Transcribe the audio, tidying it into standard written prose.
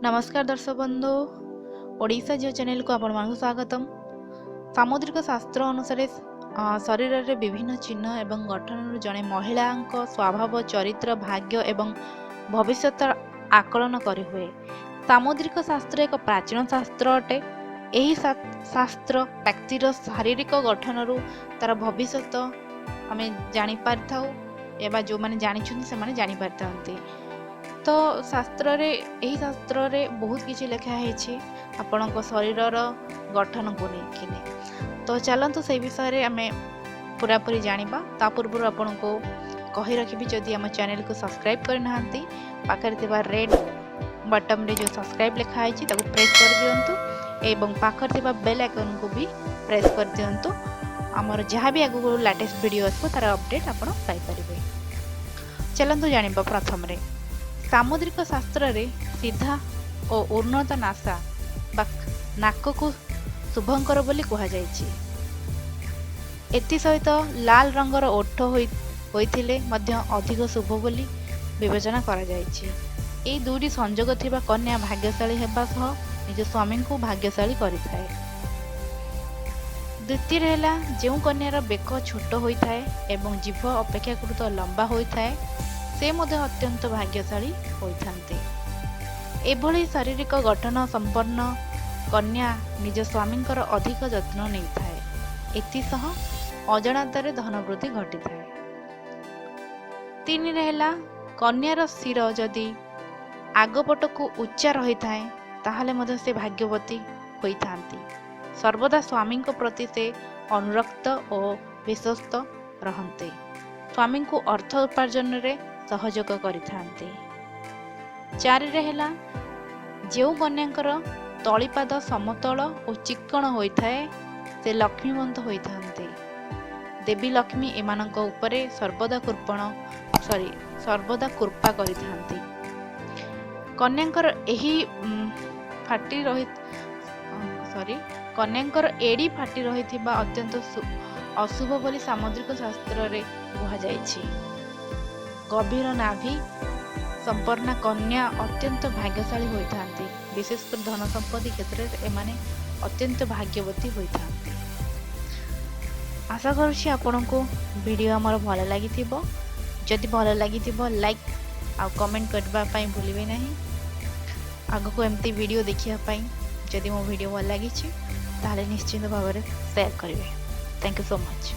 नमस्कार दर्शक बंधु ओडिशा जियो चैनल को आपण मानक स्वागतम। सामुद्रिक शास्त्र अनुसार शरीर रे विभिन्न चिन्ह एवं गठन जड़े महिला स्वभाव चरित्र भाग्य एवं भविष्य आकलन करी हुए। सामुद्रिक शास्त्र एक प्राचीन शास्त्र अटे। यही शास्त्र व्यक्तिर शारीरिक गठन तार भविष्य आम जानी पारि थाउ एवं जो मैंने जानी से माने जानी पारि थांती। तो शास्त्र रे यही शास्त्र रे बहुत किछि लिखा है आपण शरीर गठन को लेकिन। तो चलतु से विषय रे आमे पूरापूरी जानिबा। ता पूर्व आपण को कहि रखिबी जदि हम चैनल को सब्सक्राइब कर नाहंती पाखरे थिबा रेड बटन रे जो सब्सक्राइब लिखा है ताको प्रेस कर दियंतु एवं पाखरे थिबा बेल आइकन को भी प्रेस कर दियंतु। हमर जहाँ भी आगु लेटेस्ट वीडियो आसो तार अपडेट आपण पाई परिबे। चलतु जानिबा प्रथम रे सामुद्रिक शास्त्र रे सीधा और उन्नत नासा नाक को शुभंकर बोली कहा जायछि। एति सहित लाल रंगर ओठ होइथिले मध्य अधिक शुभ बोली विवेचना करा जायछि। एई दुईटी संयोग थिबा कन्या भाग्यशाली हेबा सह निज स्वामी को भाग्यशाली करिथाय। द्वितीय रहला जेउ कन्यार बेक छोट होइथाय एवं जीभ अपेक्षाकृत लंबा होइथाय से मध्य अत्यंत भाग्यशाली होइथान्ते। एभली शारीरिक गठन संपन्न कन्या निज स्वामींकर अधिक जत्न नहीं थाए। एतिसह अजाणतारे धन वृद्धि घटी थाए। तीन रहला कन्यार शिर जदि आगपट को उच्चा रही थाए ताहले मध्य से भाग्यवती होइथान्ती। सर्वदा स्वामी प्रति से अनुरक्त और विश्वस्त रहन्ते। स्वामी को अर्थ उपार्जन रे सहयोग करिथान्ते। चारि रहला जेउ कन्यांकर तळीपाद समतल और चिक्कण होइथाए से लक्ष्मीवंत होइथान्ते। देवी लक्ष्मी एमानक उपरे सर्वदा कृपा करिथान्ते। कन्यांकर एही फाटी रही कन्यांकर एडी फाटी रहिथिबा अत्यंत अशुभ बोली सामुद्रिक शास्त्र रे कहा जायछि। गभीर नाभि संपन्ना कन्या अत्यंत भाग्यशाली होइथान्ति। विशेषकर धन संपत्ति क्षेत्र में एमाने अत्यंत भाग्यवती होइथान्ति। आशा करुछि आपन को वीडियो हमर भल लागिथिबो। जदि भल लागिथिबो लाइक आ कमेंट करबा पई भूलिबे नहीं। आगो को एमती वीडियो देखिया पई जदि मो वीडियो भल लागिछि ताले निश्चित भाव में शेयर करेंगे। Thank you so much.